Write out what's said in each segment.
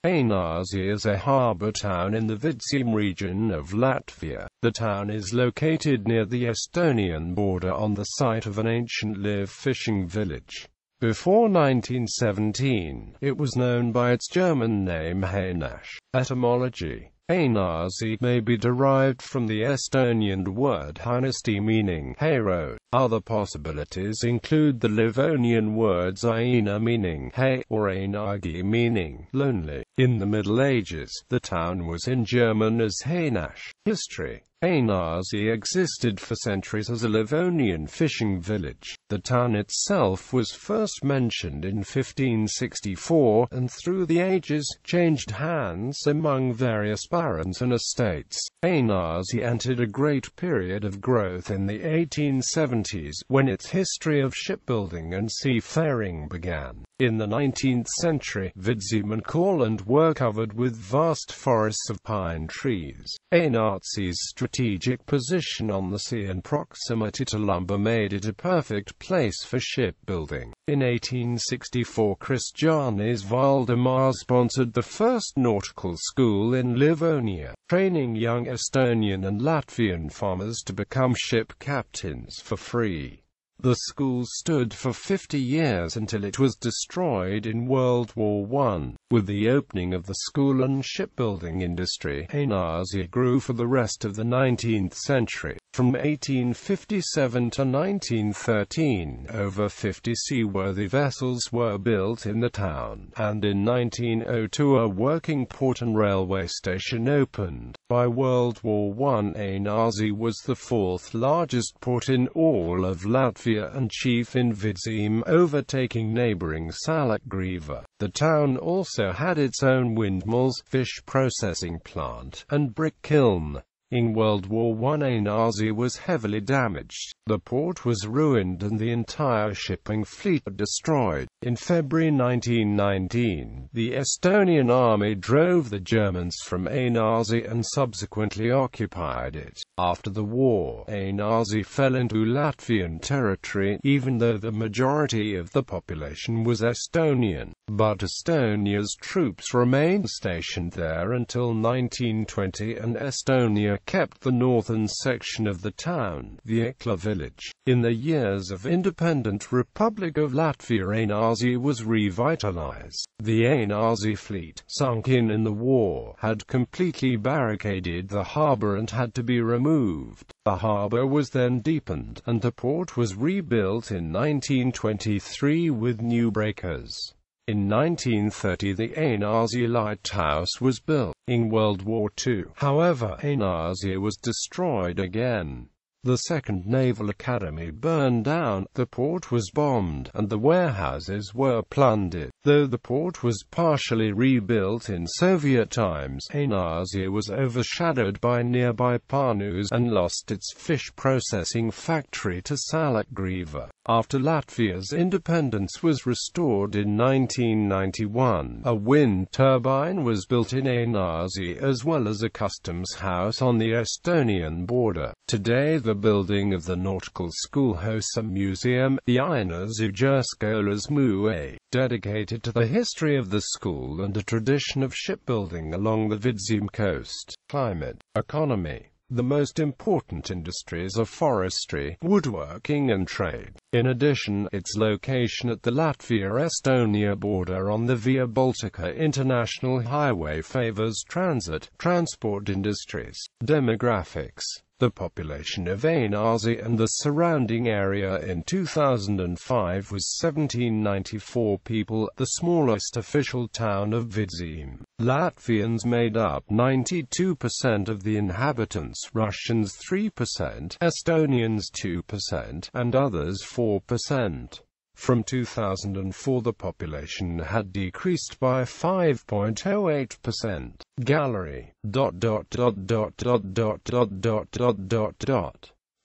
Ainaži is a harbour town in the Vidzeme region of Latvia. The town is located near the Estonian border on the site of an ancient live fishing village. Before 1917, it was known by its German name Haynasch. Etymology: Ainaži may be derived from the Estonian word Haynasch meaning hay road. Other possibilities include the Livonian words Aina meaning hay, or Ainaži meaning lonely. In the Middle Ages, the town was in German as Haynasch. History: Ainaži existed for centuries as a Livonian fishing village. The town itself was first mentioned in 1564, and through the ages, changed hands among various barons and estates. Ainaži entered a great period of growth in the 1870s, when its history of shipbuilding and seafaring began. In the 19th century, Vidzeme and Courland were covered with vast forests of pine trees. Ainaži's strategic position on the sea and proximity to lumber made it a perfect place for shipbuilding. In 1864, Krišjānis Valdemārs sponsored the first nautical school in Livonia, training young Estonian and Latvian farmers to become ship captains for free. The school stood for 50 years until it was destroyed in World War I. With the opening of the school and shipbuilding industry, Ainaži grew for the rest of the 19th century. From 1857 to 1913, over 50 seaworthy vessels were built in the town, and in 1902 a working port and railway station opened. By World War I, Ainaži was the fourth largest port in all of Latvia and chief in Vidzeme, overtaking neighboring Salacgrīva. The town also had its own windmills, fish processing plant, and brick kiln. In World War I, Ainaži was heavily damaged. The port was ruined and the entire shipping fleet destroyed. In February 1919, the Estonian army drove the Germans from Ainaži and subsequently occupied it. After the war, Ainaži fell into Latvian territory, even though the majority of the population was Estonian. But Estonia's troops remained stationed there until 1920, and Estonia kept the northern section of the town, the Ikla village. In the years of independent Republic of Latvia, Ainaži was revitalized. The Ainaži fleet, sunk in the war, had completely barricaded the harbour and had to be removed. The harbour was then deepened, and the port was rebuilt in 1923 with new breakers. In 1930, the Ainaži lighthouse was built. In World War II, however, Ainaži was destroyed again. The Second Naval Academy burned down, the port was bombed, and the warehouses were plundered. Though the port was partially rebuilt in Soviet times, Ainaži was overshadowed by nearby Pānus and lost its fish processing factory to Salacgrīva. After Latvia's independence was restored in 1991, a wind turbine was built in Ainaži as well as a customs house on the Estonian border. Today the building of the nautical school hosts a museum, the Ainaži Skolas Mue, dedicated to the history of the school and a tradition of shipbuilding along the Vidzeme coast. Climate. Economy. The most important industries are forestry, woodworking and trade. In addition, its location at the Latvia-Estonia border on the Via Baltica international highway favors transport industries. Demographics. The population of Ainaži and the surrounding area in 2005 was 1,794 people, the smallest official town of Vidzeme. Latvians made up 92% of the inhabitants, Russians 3%, Estonians 2%, and others 4%. From 2004 the population had decreased by 5.08%. Gallery.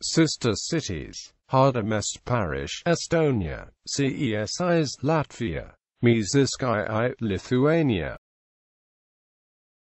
Sister cities. Harbour Parish, Estonia. Cesi's, Latvia. Miziskaya, Lithuania.